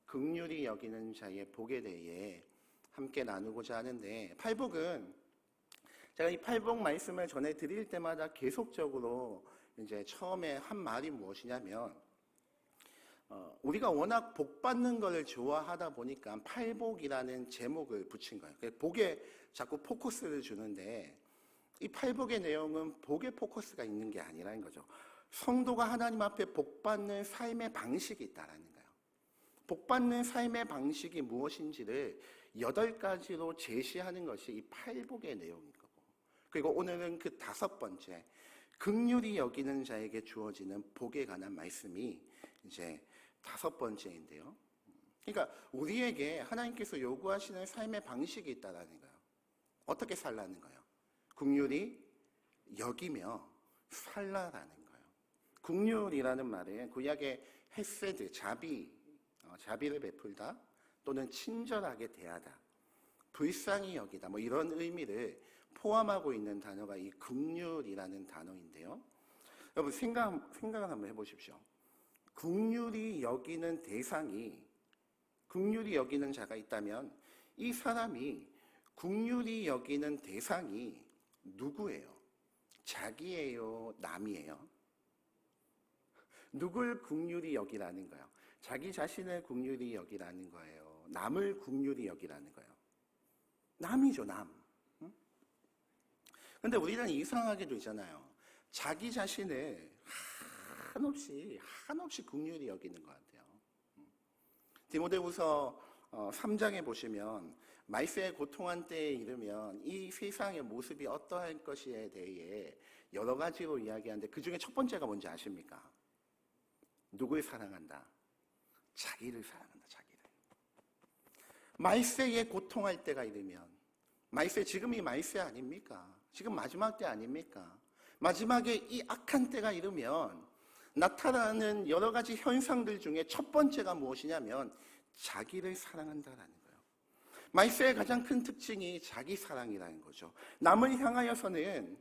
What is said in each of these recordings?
긍휼히 여기는 자의 복에 대해 함께 나누고자 하는데, 팔복은 제가 이 팔복 말씀을 전해드릴 때마다 계속적으로 이제 처음에 한 말이 무엇이냐면, 우리가 워낙 복 받는 것을 좋아하다 보니까 팔복이라는 제목을 붙인 거예요. 복에 자꾸 포커스를 주는데, 이 팔복의 내용은 복에 포커스가 있는 게 아니라는 거죠. 성도가 하나님 앞에 복 받는 삶의 방식이 있다라는 거예요. 복 받는 삶의 방식이 무엇인지를 8가지로 제시하는 것이 이 팔복의 내용인 거고, 그리고 오늘은 그 5번째, 긍휼히 여기는 자에게 주어지는 복에 관한 말씀이 이제 5번째인데요. 그러니까 우리에게 하나님께서 요구하시는 삶의 방식이 있다라는 거예요. 어떻게 살라는 거예요? 긍휼히 여기며 살라라는 거예요. 긍휼이라는 말은 구약의 헤세드, 자비를 베풀다, 또는 친절하게 대하다, 불쌍히 여기다, 뭐 이런 의미를 포함하고 있는 단어가 이 긍휼이라는 단어인데요. 여러분 생각을 한번 해보십시오. 긍휼히 여기는 대상이, 긍휼히 여기는 자가 있다면 이 사람이 긍휼히 여기는 대상이 누구예요? 자기예요? 남이에요? 누굴 긍휼히 여기라는 거예요? 자기 자신을 긍휼히 여기라는 거예요? 남을 긍휼히 여기라는 거예요? 남이죠, 남. 근데 우리는 이상하게도 있잖아요. 자기 자신을 한없이 긍휼히 여기는 것 같아요. 디모데후서 3장에 보시면 말세의 고통한 때에 이르면 이 세상의 모습이 어떠할 것에 대해 여러 가지로 이야기하는데, 그 중에 첫 번째가 뭔지 아십니까? 누굴 사랑한다? 자기를 사랑한다, 자기를. 말세에 고통할 때가 이르면, 지금이 말세 아닙니까? 지금 마지막 때 아닙니까? 마지막에 이 악한 때가 이르면 나타나는 여러 가지 현상들 중에 첫 번째가 무엇이냐면 자기를 사랑한다라는 거예요. 말세의 가장 큰 특징이 자기 사랑이라는 거죠. 남을 향하여서는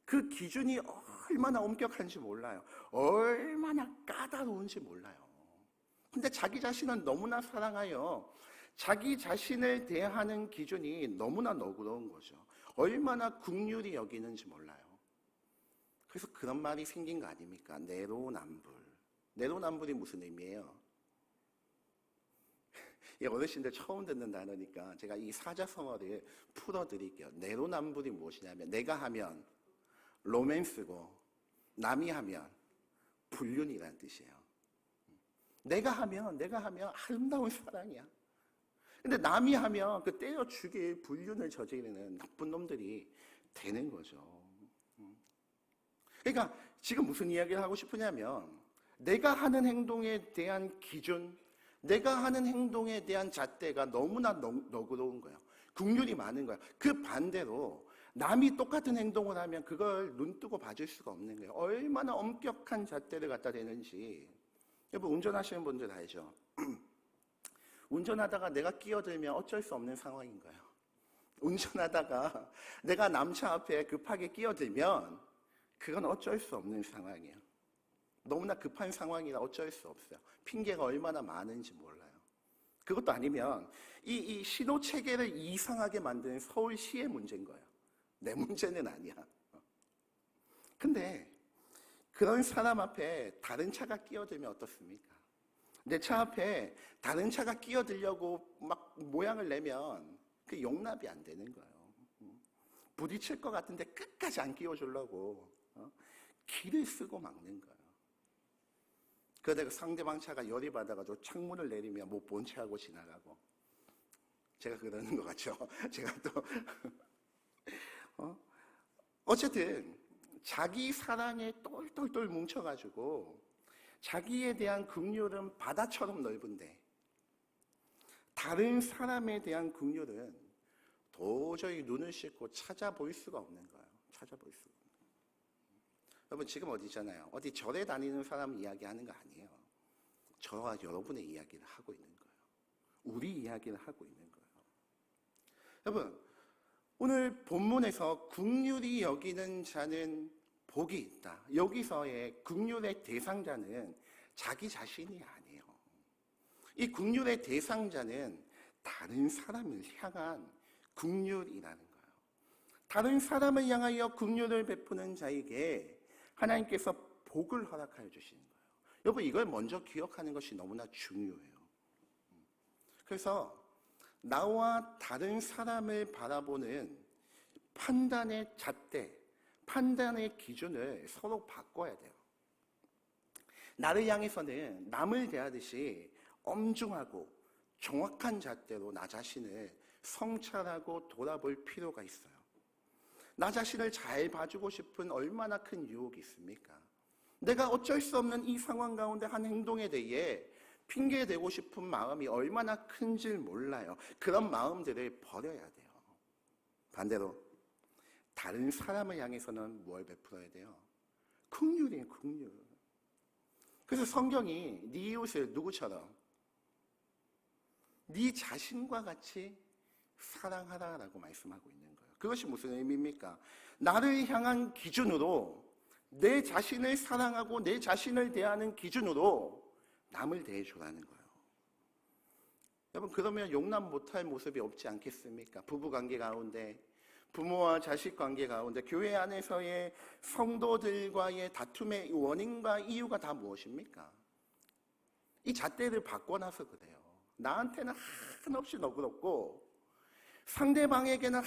그 기준이 얼마나 엄격한지 몰라요. 얼마나 까다로운지 몰라요. 근데 자기 자신은 너무나 사랑하여 자기 자신을 대하는 기준이 너무나 너그러운 거죠. 얼마나 긍휼히 여기는지 몰라요. 그래서 그런 말이 생긴 거 아닙니까? 내로남불. 내로남불이 무슨 의미예요? 어르신들 처음 듣는 단어니까 제가 이 사자성어를 풀어드릴게요. 내로남불이 무엇이냐면, 내가 하면 로맨스고 남이 하면 불륜이라는 뜻이에요. 내가 하면 아름다운 사랑이야. 근데 남이 하면 그 때려 죽일 불륜을 저지르는 나쁜 놈들이 되는 거죠. 그러니까 지금 무슨 이야기를 하고 싶으냐면, 내가 하는 행동에 대한 기준, 내가 하는 행동에 대한 잣대가 너무나 너그러운 거예요. 긍휼이 많은 거예요. 그 반대로 남이 똑같은 행동을 하면 그걸 눈뜨고 봐줄 수가 없는 거예요. 얼마나 엄격한 잣대를 갖다 대는지. 여러분, 운전하시는 분들 알죠? 운전하다가 내가 끼어들면 어쩔 수 없는 상황인 거예요. 운전하다가 내가 남차 앞에 급하게 끼어들면 그건 어쩔 수 없는 상황이에요. 너무나 급한 상황이라 어쩔 수 없어요. 핑계가 얼마나 많은지 몰라요. 그것도 아니면 이 신호 체계를 이상하게 만드는 서울시의 문제인 거예요. 내 문제는 아니야. 근데 그런 사람 앞에 다른 차가 끼어들면 어떻습니까? 내 차 앞에 다른 차가 끼어들려고 막 모양을 내면 그 용납이 안 되는 거예요. 부딪힐 것 같은데 끝까지 안 끼워주려고 길을 쓰고 막는 거예요. 그러다가 상대방 차가 열이 받아가지고 창문을 내리면 못 본 채하고 지나가고. 제가 그러는 것 같죠? 제가 또 어쨌든 자기 사랑에 똘똘똘 뭉쳐가지고 자기에 대한 긍휼은 바다처럼 넓은데 다른 사람에 대한 긍휼은 도저히 눈을 씻고 찾아볼 수가 없는 거예요. 찾아볼 수가 없는 거예요. 여러분, 지금 어디잖아요? 어디 절에 다니는 사람 이야기하는 거 아니에요. 저와 여러분의 이야기를 하고 있는 거예요. 우리 이야기를 하고 있는 거예요. 여러분, 오늘 본문에서 긍휼히 여기는 자는 복이 있다. 여기서의 긍휼의 대상자는 자기 자신이 아니에요. 이 긍휼의 대상자는 다른 사람을 향한 긍휼이라는 거예요. 다른 사람을 향하여 긍휼을 베푸는 자에게 하나님께서 복을 허락하여 주시는 거예요. 여러분, 이걸 먼저 기억하는 것이 너무나 중요해요. 그래서 나와 다른 사람을 바라보는 판단의 잣대, 판단의 기준을 서로 바꿔야 돼요. 나를 향해서는 남을 대하듯이 엄중하고 정확한 잣대로 나 자신을 성찰하고 돌아볼 필요가 있어요. 나 자신을 잘 봐주고 싶은 얼마나 큰 유혹이 있습니까? 내가 어쩔 수 없는 이 상황 가운데 한 행동에 대해 핑계대고 싶은 마음이 얼마나 큰지 몰라요. 그런 마음들을 버려야 돼요. 반대로 다른 사람을 향해서는 뭘 베풀어야 돼요? 긍휼이에요, 긍휼. 그래서 성경이 네 이웃을 누구처럼? 네 자신과 같이 사랑하라라고 말씀하고 있는 거예요. 그것이 무슨 의미입니까? 나를 향한 기준으로, 내 자신을 사랑하고 내 자신을 대하는 기준으로 남을 대해주라는 거예요. 여러분, 그러면 용납 못할 모습이 없지 않겠습니까? 부부관계 가운데, 부모와 자식 관계 가운데, 교회 안에서의 성도들과의 다툼의 원인과 이유가 다 무엇입니까? 이 잣대를 바꿔놔서 그래요. 나한테는 한없이 너그럽고 상대방에게는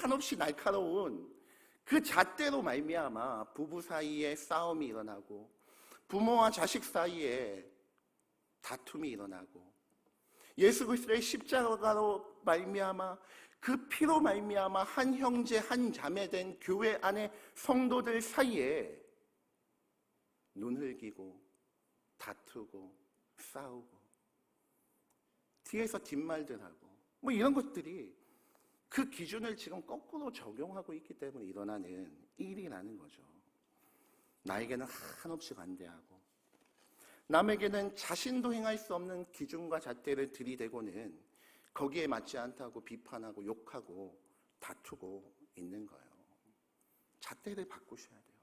한없이 날카로운 그 잣대로 말미암아 부부 사이에 싸움이 일어나고 부모와 자식 사이에 다툼이 일어나고 예수 그리스도의 십자가로 말미암아 그 피로 말미암아 한 형제 한 자매 된 교회 안의 성도들 사이에 눈 흘기고 다투고 싸우고 뒤에서 뒷말들하고 뭐 이런 것들이 그 기준을 지금 거꾸로 적용하고 있기 때문에 일어나는 일이라는 거죠. 나에게는 한없이 관대하고 남에게는 자신도 행할 수 없는 기준과 잣대를 들이대고는 거기에 맞지 않다고 비판하고 욕하고 다투고 있는 거예요. 잣대를 바꾸셔야 돼요.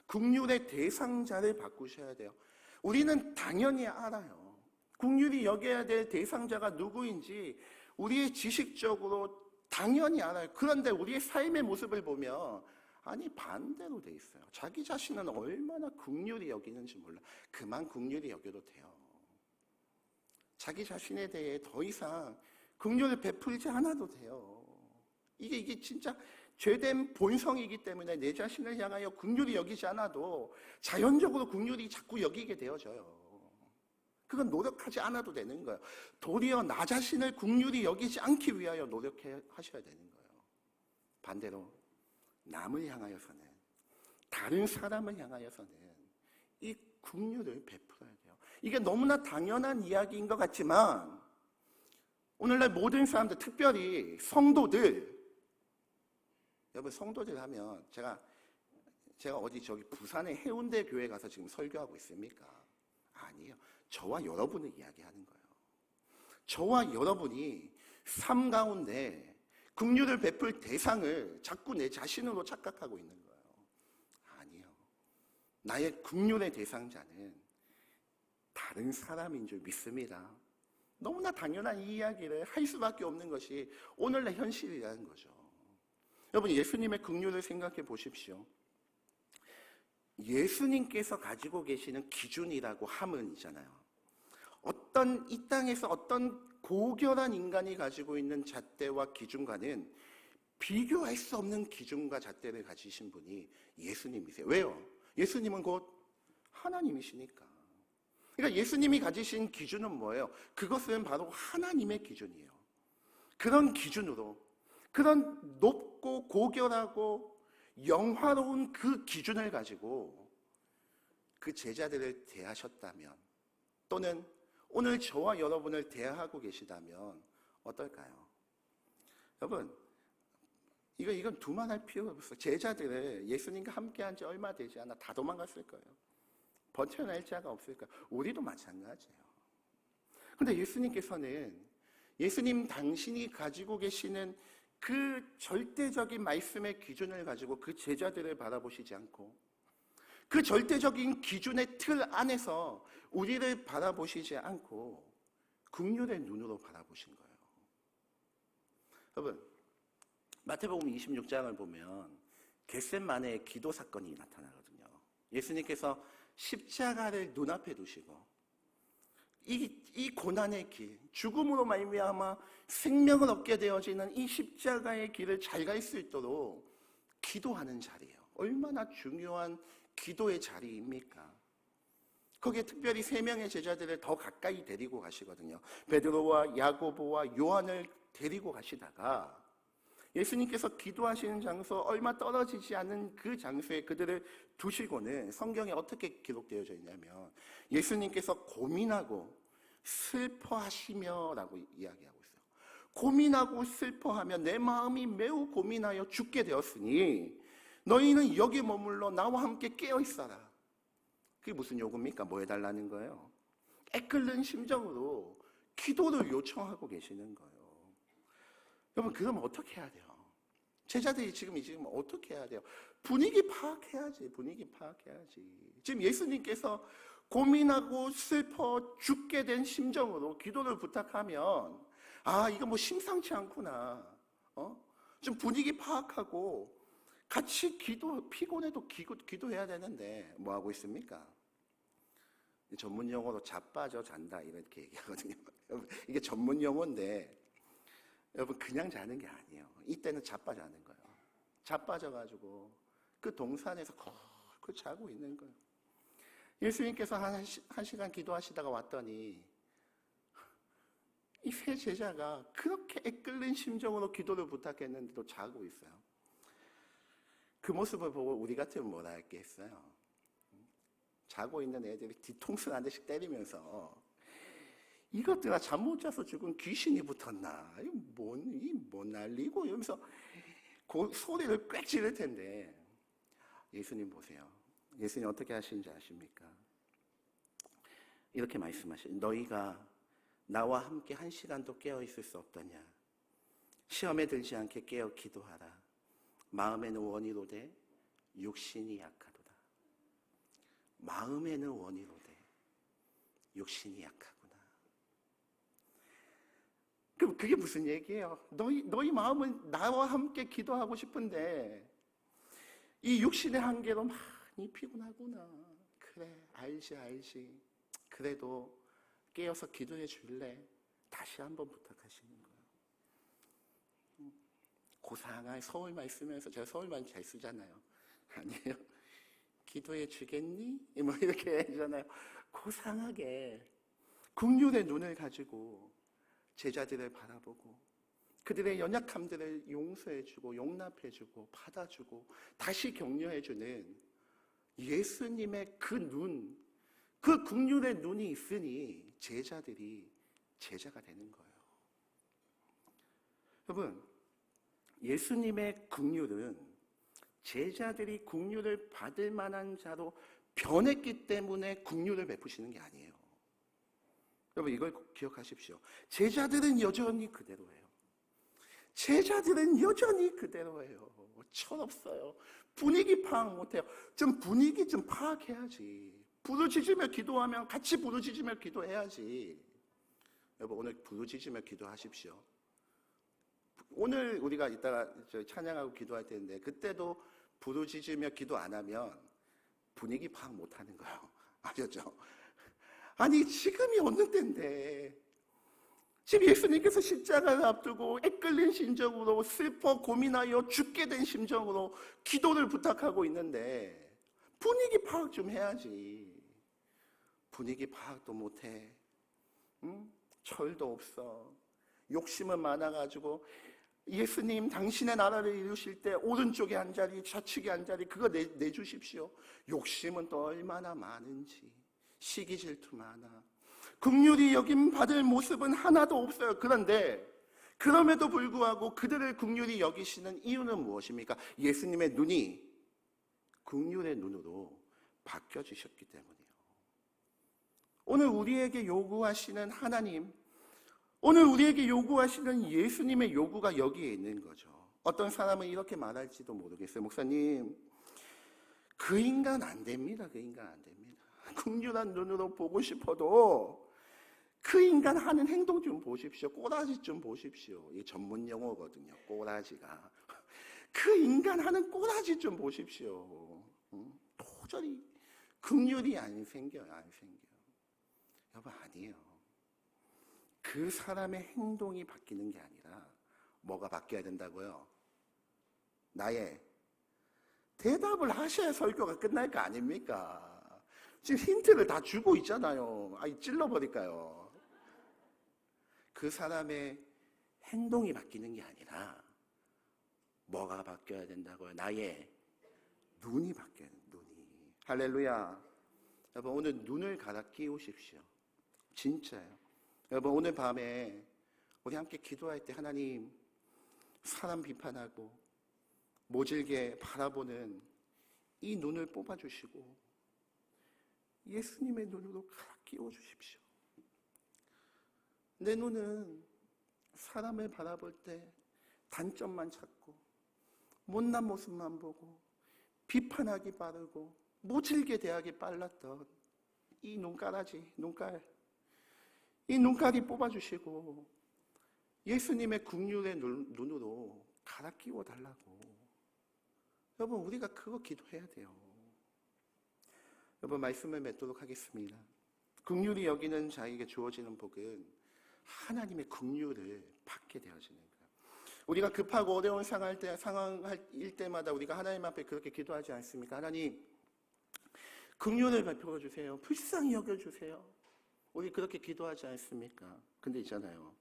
긍휼의 대상자를 바꾸셔야 돼요. 우리는 당연히 알아요. 긍휼이 여겨야 될 대상자가 누구인지 우리의 지식적으로 당연히 알아요. 그런데 우리의 삶의 모습을 보면 아니 반대로 돼 있어요. 자기 자신은 얼마나 긍휼히 여기는지 몰라. 그만 긍휼히 여겨도 돼요. 자기 자신에 대해 더 이상 긍휼을 베풀지 않아도 돼요. 이게 진짜 죄된 본성이기 때문에 내 자신을 향하여 긍휼히 여기지 않아도 자연적으로 긍휼히 자꾸 여기게 되어져요. 그건 노력하지 않아도 되는 거예요. 도리어 나 자신을 긍휼히 여기지 않기 위하여 노력하셔야 되는 거예요. 반대로 남을 향하여서는, 다른 사람을 향하여서는 이 긍휼을 베풀어야 돼요. 이게 너무나 당연한 이야기인 것 같지만 오늘날 모든 사람들, 특별히 성도들, 여러분 성도들 하면 제가 어디 저기 부산의 해운대 교회 가서 지금 설교하고 있습니까? 아니에요. 저와 여러분을 이야기하는 거예요. 저와 여러분이 삶 가운데 긍휼을 베풀 대상을 자꾸 내 자신으로 착각하고 있는 거예요. 아니요. 나의 긍휼의 대상자는 다른 사람인 줄 믿습니다. 너무나 당연한 이 이야기를 할 수밖에 없는 것이 오늘날 현실이라는 거죠. 여러분, 예수님의 긍휼을 생각해 보십시오. 예수님께서 가지고 계시는 기준이라고 함은이잖아요. 이 땅에서 어떤 고결한 인간이 가지고 있는 잣대와 기준과는 비교할 수 없는 기준과 잣대를 가지신 분이 예수님이세요. 왜요? 예수님은 곧 하나님이시니까. 그러니까 예수님이 가지신 기준은 뭐예요? 그것은 바로 하나님의 기준이에요. 그런 기준으로, 그런 높고 고결하고 영화로운 그 기준을 가지고 그 제자들을 대하셨다면, 또는 오늘 저와 여러분을 대하고 계시다면 어떨까요? 여러분, 이건 두말할 필요가 없어요. 제자들을 예수님과 함께한 지 얼마 되지 않아 다 도망갔을 거예요. 버텨낼 자가 없을 거예요. 우리도 마찬가지예요. 그런데 예수님께서는 예수님 당신이 가지고 계시는 그 절대적인 말씀의 기준을 가지고 그 제자들을 바라보시지 않고 그 절대적인 기준의 틀 안에서 우리를 바라보시지 않고 긍휼의 눈으로 바라보신 거예요. 여러분, 마태복음 26장을 보면 겟셋마네의 기도 사건이 나타나거든요. 예수님께서 십자가를 눈앞에 두시고 이 고난의 길, 죽음으로 말미암아 생명을 얻게 되어지는 이 십자가의 길을 잘 갈 수 있도록 기도하는 자리예요. 얼마나 중요한 기도의 자리입니까? 거기에 특별히 3명의 제자들을 더 가까이 데리고 가시거든요. 베드로와 야고보와 요한을 데리고 가시다가 예수님께서 기도하시는 장소 얼마 떨어지지 않은 그 장소에 그들을 두시고는 성경에 어떻게 기록되어져 있냐면 예수님께서 고민하고 슬퍼하시며 라고 이야기하고 있어요. 고민하고 슬퍼하며 내 마음이 매우 고민하여 죽게 되었으니 너희는 여기 머물러 나와 함께 깨어 있어라. 그게 무슨 요구입니까? 뭐 해달라는 거예요? 애끓는 심정으로 기도를 요청하고 계시는 거예요. 여러분, 그러면 어떻게 해야 돼요? 제자들이 지금 어떻게 해야 돼요? 분위기 파악해야지. 지금 예수님께서 고민하고 슬퍼 죽게 된 심정으로 기도를 부탁하면 이거 뭐 심상치 않구나. 좀 분위기 파악하고 같이 피곤해도 기도해야 되는데 뭐 하고 있습니까? 전문 용어로 자빠져 잔다 이렇게 얘기하거든요. 이게 전문 용어인데 여러분, 그냥 자는 게 아니에요. 이때는 자빠져 자는 거예요. 자빠져가지고 그 동산에서 걸 자고 있는 거예요. 예수님께서 한 시간 기도하시다가 왔더니 이 세 제자가 그렇게 애끓는 심정으로 기도를 부탁했는데도 자고 있어요. 그 모습을 보고 우리 같으면 뭐라 했겠어요? 자고 있는 애들이 뒤통수 한 대씩 때리면서 이것들아 잠 못 자서 죽은 귀신이 붙었나? 뭔 난리고? 이러면서 소리를 꽥 지를 텐데 예수님 보세요. 예수님 어떻게 하시는지 아십니까? 이렇게 말씀하시죠. 너희가 나와 함께 1시간도 깨어 있을 수 없더냐? 시험에 들지 않게 깨어 기도하라. 마음에는 원이로되 육신이 약하도다. 마음에는 원이로되 육신이 약하구나. 그럼 그게 무슨 얘기예요? 너희 마음은 나와 함께 기도하고 싶은데 이 육신의 한계로 많이 피곤하구나. 그래, 알지. 그래도 깨어서 기도해 줄래? 다시 한번 부탁하시는 거예요. 고상한 서울말 쓰면서, 제가 서울말 잘 쓰잖아요. 아니에요? 기도해 주겠니? 뭐 이렇게 하잖아요. 고상하게 긍휼의 눈을 가지고 제자들을 바라보고 그들의 연약함들을 용서해주고 용납해주고 받아주고 다시 격려해주는 예수님의 그 눈, 그 긍휼의 눈이 있으니 제자들이 제자가 되는 거예요. 여러분, 예수님의 긍휼은 제자들이 긍휼을 받을 만한 자로 변했기 때문에 긍휼을 베푸시는 게 아니에요. 여러분, 이걸 기억하십시오. 제자들은 여전히 그대로예요. 철없어요. 분위기 파악 못해요. 분위기 좀 파악해야지. 부르짖으며 기도하면 같이 부르짖으며 기도해야지. 여러분, 오늘 부르짖으며 기도하십시오. 오늘 우리가 이따가 찬양하고 기도할 텐데 그때도 부르짖으며 기도 안 하면 분위기 파악 못하는 거예요. 아셨죠? 아니, 지금이 어느 때인데 지금 예수님께서 십자가를 앞두고 애끓는 심정으로 슬퍼 고민하여 죽게 된 심정으로 기도를 부탁하고 있는데 분위기 파악 좀 해야지. 분위기 파악도 못해. 철도 없어. 욕심은 많아가지고 예수님 당신의 나라를 이루실 때 오른쪽에 한 자리 좌측에 한 자리 그거 내주십시오. 욕심은 또 얼마나 많은지. 시기 질투 많아. 긍휼히 여김 받을 모습은 하나도 없어요. 그런데 그럼에도 불구하고 그들을 긍휼히 여기시는 이유는 무엇입니까? 예수님의 눈이 긍휼의 눈으로 바뀌어지셨기 때문이에요. 오늘 우리에게 요구하시는 하나님, 오늘 우리에게 요구하시는 예수님의 요구가 여기에 있는 거죠. 어떤 사람은 이렇게 말할지도 모르겠어요. 목사님, 그 인간 안 됩니다. 긍휼한 눈으로 보고 싶어도 그 인간 하는 행동 좀 보십시오. 꼬라지 좀 보십시오. 이게 전문 용어거든요. 꼬라지가. 그 인간 하는 꼬라지 좀 보십시오. 도저히 긍휼이 안 생겨요. 안 생겨요. 여러분, 아니에요. 그 사람의 행동이 바뀌는 게 아니라 뭐가 바뀌어야 된다고요? 나의 대답을 하셔야 설교가 끝날 거 아닙니까? 지금 힌트를 다 주고 있잖아요. 아니, 찔러버릴까요? 그 사람의 행동이 바뀌는 게 아니라 뭐가 바뀌어야 된다고요? 나의 눈이 바뀌어야 돼요. 눈이. 할렐루야. 여러분, 오늘 눈을 갈아 끼우십시오. 진짜요. 여러분, 오늘 밤에 우리 함께 기도할 때 하나님, 사람 비판하고 모질게 바라보는 이 눈을 뽑아주시고 예수님의 눈으로 갈아 끼워주십시오. 내 눈은 사람을 바라볼 때 단점만 찾고 못난 모습만 보고 비판하기 빠르고 모질게 대하기 빨랐던 이 눈가라지, 이 눈깔이 뽑아주시고 예수님의 긍휼의 눈으로 갈아 끼워달라고. 여러분, 우리가 그거 기도해야 돼요. 여러분, 말씀을 맺도록 하겠습니다. 긍휼히 여기는 자에게 주어지는 복은 하나님의 긍휼을 받게 되어지는 거예요. 우리가 급하고 어려운 상황일 때마다 우리가 하나님 앞에 그렇게 기도하지 않습니까? 하나님, 긍휼을 베풀어 주세요. 불쌍히 여겨주세요. 우리 그렇게 기도하지 않습니까? 근데 있잖아요.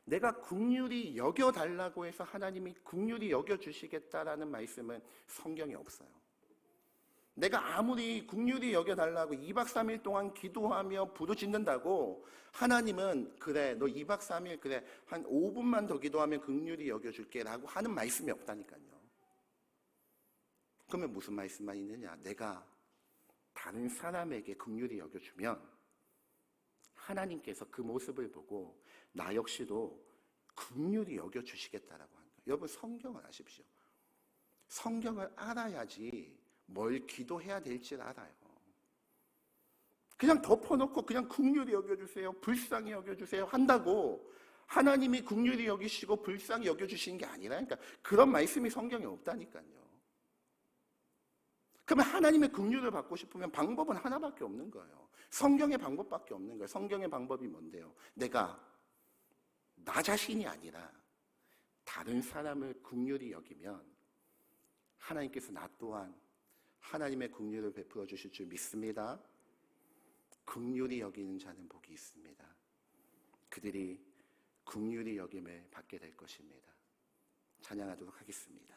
내가 긍휼히 여겨달라고 해서 하나님이 긍휼히 여겨주시겠다라는 말씀은 성경에 없어요. 내가 아무리 긍휼히 여겨달라고 2박 3일 동안 기도하며 부르짖는다고 하나님은 그래, 너 2박 3일 그래, 한 5분만 더 기도하면 긍휼히 여겨줄게 라고 하는 말씀이 없다니까요. 그러면 무슨 말씀만 있느냐? 내가 다른 사람에게 긍휼히 여겨주면 하나님께서 그 모습을 보고 나 역시도 긍휼히 여겨주시겠다라고 하는 거예요. 여러분, 성경을 아십시오. 성경을 알아야지 뭘 기도해야 될지를 알아요. 그냥 덮어놓고 그냥 긍휼히 여겨주세요, 불쌍히 여겨주세요 한다고 하나님이 긍휼히 여기시고 불쌍히 여겨주시는 게 아니라, 그러니까 그런 말씀이 성경에 없다니까요. 그러면 하나님의 긍휼을 받고 싶으면 방법은 하나밖에 없는 거예요. 성경의 방법밖에 없는 거예요. 성경의 방법이 뭔데요? 내가 나 자신이 아니라 다른 사람을 긍휼히 여기면 하나님께서 나 또한 하나님의 긍휼을 베풀어 주실 줄 믿습니다. 긍휼히 여기는 자는 복이 있습니다. 그들이 긍휼히 여김을 받게 될 것입니다. 찬양하도록 하겠습니다.